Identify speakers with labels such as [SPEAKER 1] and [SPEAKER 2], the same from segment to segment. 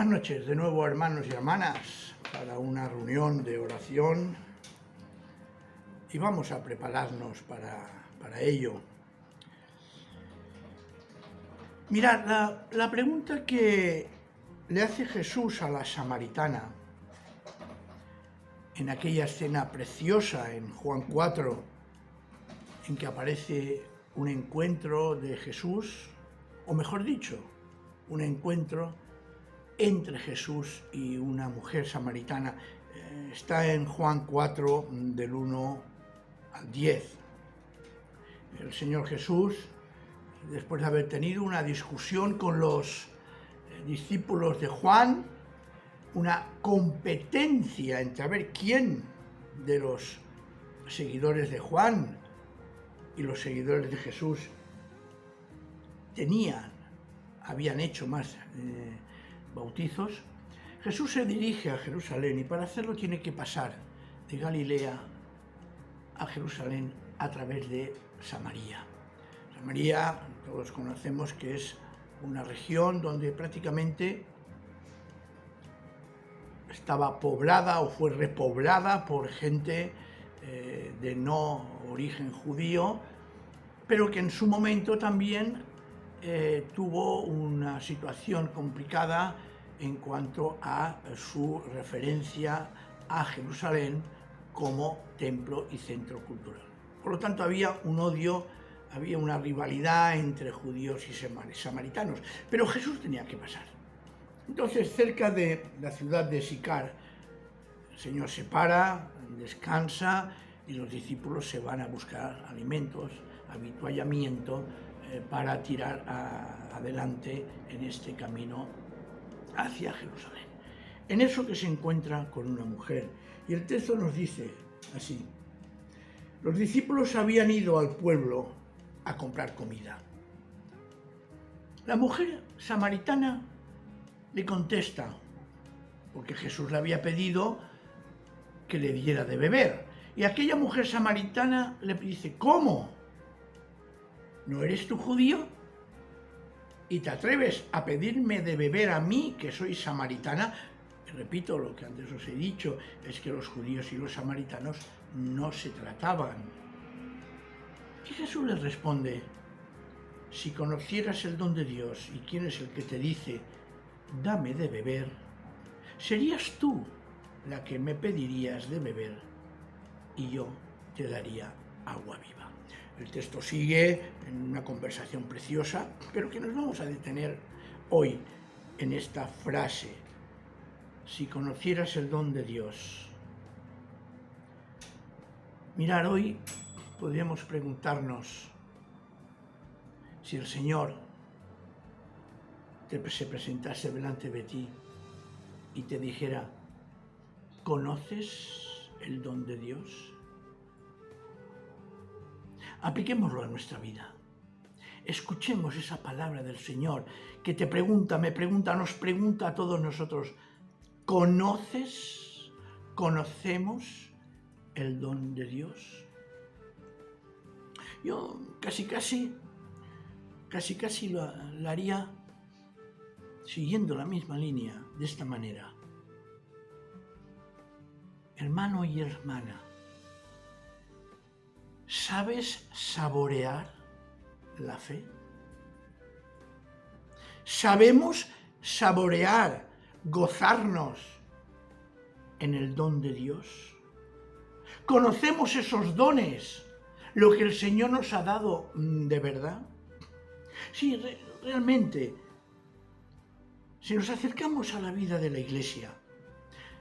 [SPEAKER 1] noches de nuevo, hermanos y hermanas, para una reunión de oración y vamos a prepararnos para ello. Mirad, la pregunta que le hace Jesús a la samaritana en aquella escena preciosa en Juan 4, en que aparece un encuentro de Jesús, o mejor dicho, un encuentro entre Jesús y una mujer samaritana. Está en Juan 4, del 1 al 10. El Señor Jesús, después de haber tenido una discusión con los discípulos de Juan, una competencia entre a ver quién de los seguidores de Juan y los seguidores de Jesús habían hecho más bautizos, Jesús se dirige a Jerusalén y para hacerlo tiene que pasar de Galilea a Jerusalén a través de Samaria. Samaria, todos conocemos que es una región donde prácticamente estaba poblada o fue repoblada por gente de no origen judío, pero que en su momento también tuvo una situación complicada en cuanto a su referencia a Jerusalén como templo y centro cultural. Por lo tanto, había un odio, había una rivalidad entre judíos y samaritanos, pero Jesús tenía que pasar. Entonces, cerca de la ciudad de Sicar, el Señor se para, descansa y los discípulos se van a buscar alimentos, avituallamiento, para tirar adelante en este camino hacia Jerusalén. En eso que se encuentra con una mujer. Y el texto nos dice así: los discípulos habían ido al pueblo a comprar comida. La mujer samaritana le contesta, porque Jesús le había pedido que le diera de beber. Y aquella mujer samaritana le dice: ¿cómo? ¿No eres tú judío? ¿Y te atreves a pedirme de beber a mí, que soy samaritana? Y repito, lo que antes os he dicho, es que los judíos y los samaritanos no se trataban. Y Jesús les responde: si conocieras el don de Dios y quién es el que te dice, dame de beber, serías tú la que me pedirías de beber y yo te daría agua viva. El texto sigue en una conversación preciosa, pero que nos vamos a detener hoy en esta frase: si conocieras el don de Dios. Mirar, hoy podríamos preguntarnos si el Señor se presentase delante de ti y te dijera: ¿conoces el don de Dios? Apliquémoslo a nuestra vida. Escuchemos esa palabra del Señor que te pregunta, me pregunta, nos pregunta a todos nosotros: ¿conoces, conocemos el don de Dios? Yo casi lo haría siguiendo la misma línea, de esta manera. Hermano y hermana, ¿sabes saborear la fe? ¿Sabemos saborear, gozarnos en el don de Dios? ¿Conocemos esos dones, lo que el Señor nos ha dado de verdad? Sí, realmente, si nos acercamos a la vida de la Iglesia,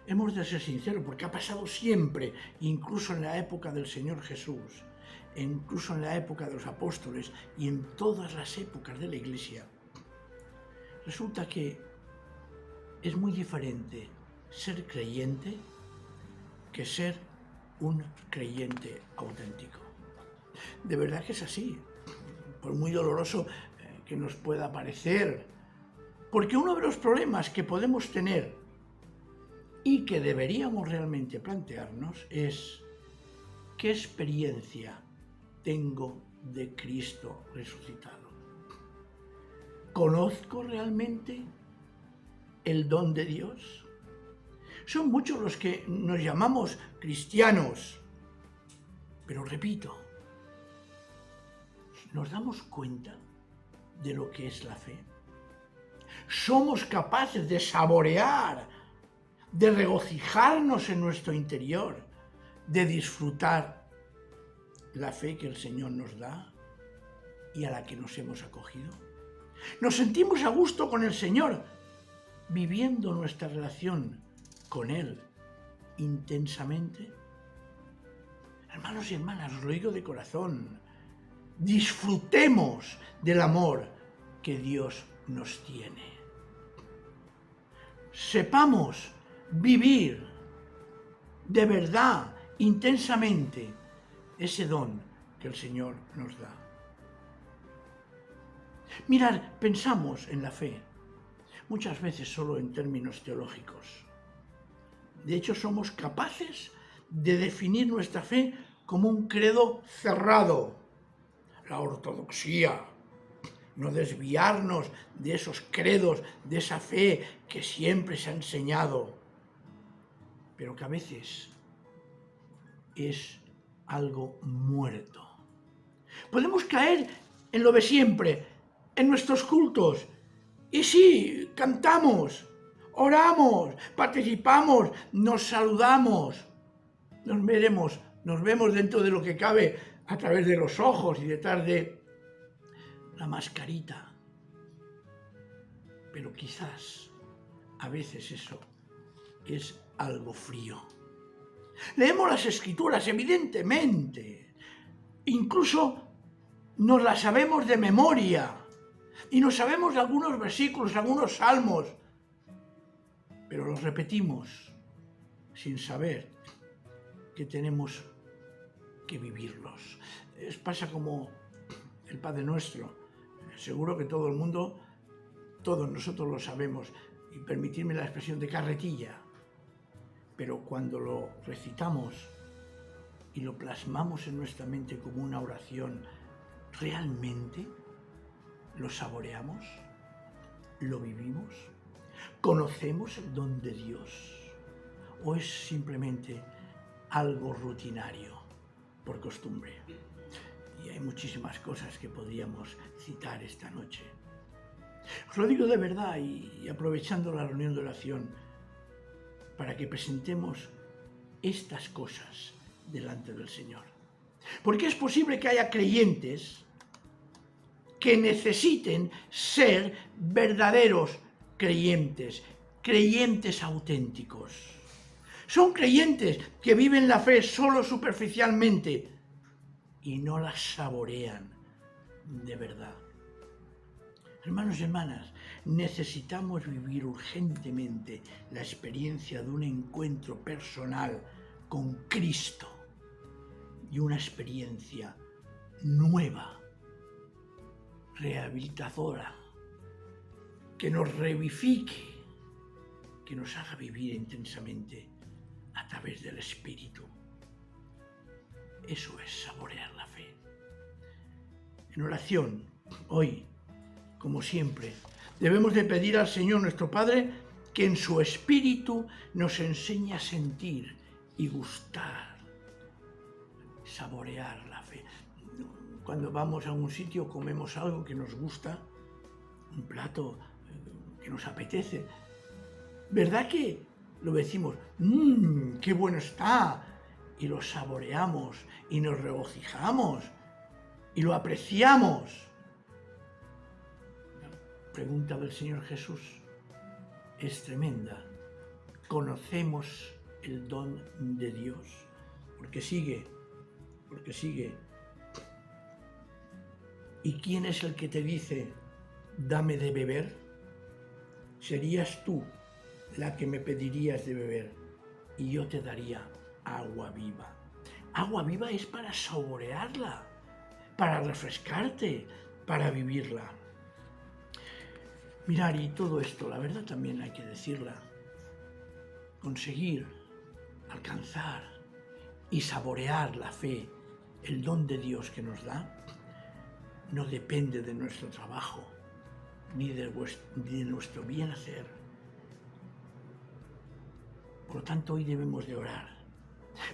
[SPEAKER 1] hemos de ser sinceros, porque ha pasado siempre, incluso en la época del Señor Jesús, incluso en la época de los apóstoles y en todas las épocas de la Iglesia. Resulta que es muy diferente ser creyente que ser un creyente auténtico. De verdad que es así, por muy doloroso que nos pueda parecer, porque uno de los problemas que podemos tener y que deberíamos realmente plantearnos es: ¿qué experiencia tengo de Cristo resucitado? ¿Conozco realmente el don de Dios? Son muchos los que nos llamamos cristianos, pero repito, ¿nos damos cuenta de lo que es la fe? ¿Somos capaces de saborear, de regocijarnos en nuestro interior, de disfrutar la fe que el Señor nos da y a la que nos hemos acogido? ¿Nos sentimos a gusto con el Señor, viviendo nuestra relación con Él intensamente? Hermanos y hermanas, os lo digo de corazón, disfrutemos del amor que Dios nos tiene. Sepamos vivir de verdad, intensamente, ese don que el Señor nos da. Mirad, pensamos en la fe muchas veces solo en términos teológicos. De hecho, somos capaces de definir nuestra fe como un credo cerrado, la ortodoxia, no desviarnos de esos credos, de esa fe que siempre se ha enseñado, pero que a veces es algo muerto. Podemos caer en lo de siempre, en nuestros cultos, y sí, cantamos, oramos, participamos, nos saludamos, nos vemos dentro de lo que cabe a través de los ojos y detrás de la mascarita. Pero quizás a veces eso es algo frío. Leemos las Escrituras, evidentemente. Incluso nos las sabemos de memoria. Y nos sabemos algunos versículos, algunos salmos. Pero los repetimos sin saber que tenemos que vivirlos. Pasa como el Padre Nuestro. Seguro que todo el mundo, todos nosotros lo sabemos. Y permitidme la expresión de carretilla. Pero cuando lo recitamos y lo plasmamos en nuestra mente como una oración, ¿realmente lo saboreamos? ¿Lo vivimos? ¿Conocemos el don de Dios? ¿O es simplemente algo rutinario, por costumbre? Y hay muchísimas cosas que podríamos citar esta noche. Os lo digo de verdad y aprovechando la reunión de oración, para que presentemos estas cosas delante del Señor. Porque es posible que haya creyentes que necesiten ser verdaderos creyentes, creyentes auténticos. Son creyentes que viven la fe solo superficialmente y no la saborean de verdad. Hermanos y hermanas, necesitamos vivir urgentemente la experiencia de un encuentro personal con Cristo y una experiencia nueva, rehabilitadora, que nos revivifique, que nos haga vivir intensamente a través del Espíritu. Eso es saborear la fe. En oración, hoy, como siempre, debemos de pedir al Señor nuestro Padre que en su Espíritu nos enseñe a sentir y gustar, saborear la fe. Cuando vamos a un sitio, comemos algo que nos gusta, un plato que nos apetece. ¿Verdad que lo decimos? ¡Qué bueno está! Y lo saboreamos y nos regocijamos y lo apreciamos. La pregunta del Señor Jesús es tremenda. ¿Conocemos el don de Dios? Porque sigue. ¿Y quién es el que te dice, dame de beber? Serías tú la que me pedirías de beber y yo te daría agua viva. Agua viva es para saborearla, para refrescarte, para vivirla. Mirar, y todo esto, la verdad también hay que decirla, conseguir, alcanzar y saborear la fe, el don de Dios que nos da, no depende de nuestro trabajo, ni de nuestro bien hacer, Por lo tanto, hoy debemos de orar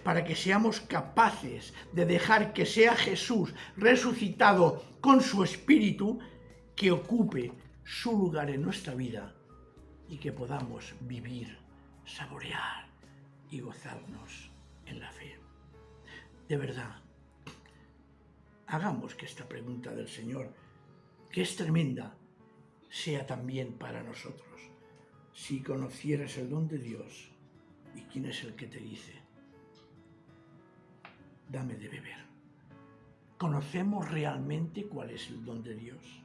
[SPEAKER 1] para que seamos capaces de dejar que sea Jesús resucitado con su Espíritu que ocupe su lugar en nuestra vida y que podamos vivir, saborear y gozarnos en la fe. De verdad, hagamos que esta pregunta del Señor, que es tremenda, sea también para nosotros. Si conocieras el don de Dios, ¿y quién es el que te dice: dame de beber? ¿Conocemos realmente cuál es el don de Dios?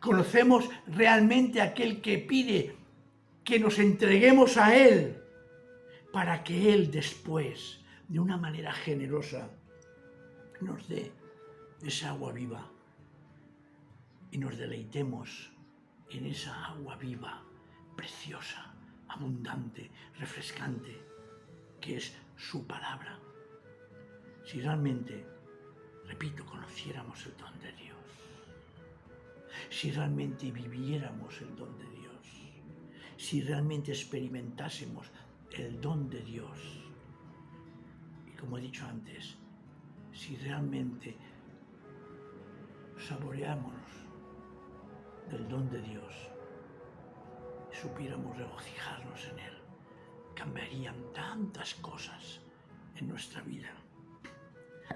[SPEAKER 1] ¿Conocemos realmente aquel que pide que nos entreguemos a Él para que Él después, de una manera generosa, nos dé esa agua viva y nos deleitemos en esa agua viva, preciosa, abundante, refrescante, que es su palabra? Si realmente, repito, conociéramos el don de Dios, si realmente viviéramos el don de Dios, si realmente experimentásemos el don de Dios, y como he dicho antes, si realmente saboreamos del don de Dios y supiéramos regocijarnos en Él, cambiarían tantas cosas en nuestra vida.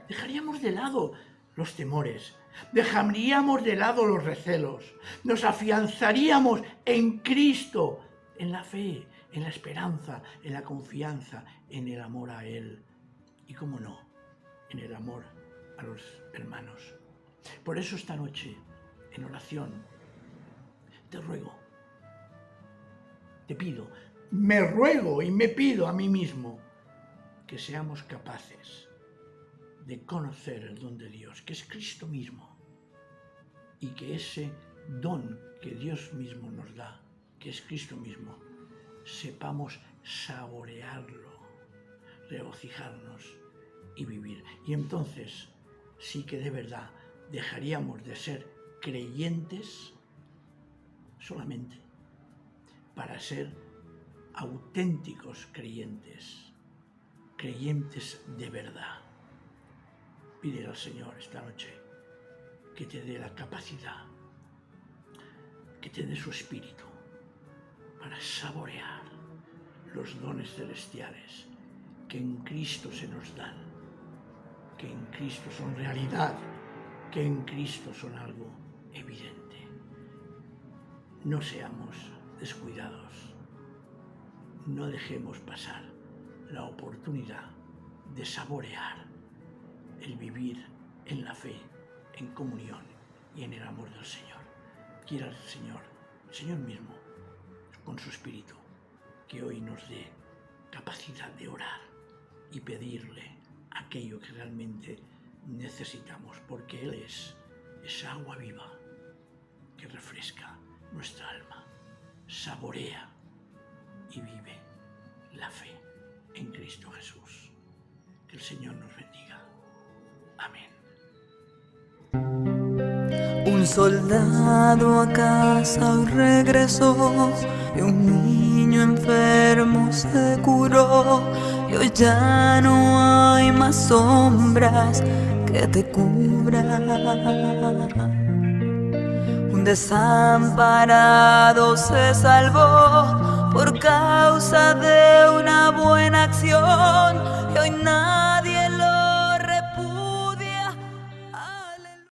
[SPEAKER 1] Dejaríamos de lado los temores, dejaríamos de lado los recelos, nos afianzaríamos en Cristo, en la fe, en la esperanza, en la confianza, en el amor a Él y, cómo no, en el amor a los hermanos. Por eso esta noche, en oración, te ruego, te pido, me ruego y me pido a mí mismo que seamos capaces de conocer el don de Dios, que es Cristo mismo, y que ese don que Dios mismo nos da, que es Cristo mismo, sepamos saborearlo, regocijarnos y vivir. Y entonces sí que de verdad dejaríamos de ser creyentes solamente para ser auténticos creyentes, creyentes de verdad. Pídele al Señor esta noche que te dé la capacidad, que te dé su Espíritu para saborear los dones celestiales que en Cristo se nos dan, que en Cristo son realidad, que en Cristo son algo evidente. No seamos descuidados, no dejemos pasar la oportunidad de saborear el vivir en la fe, en comunión y en el amor del Señor. Quiera el Señor mismo, con su Espíritu, que hoy nos dé capacidad de orar y pedirle aquello que realmente necesitamos, porque Él es esa agua viva que refresca nuestra alma, saborea y vive la fe en Cristo Jesús. Que el Señor nos bendiga. Amén.
[SPEAKER 2] Un soldado a casa hoy regresó y un niño enfermo se curó, y hoy ya no hay más sombras que te cubran. Un desamparado se salvó por causa de una buena acción, y hoy nada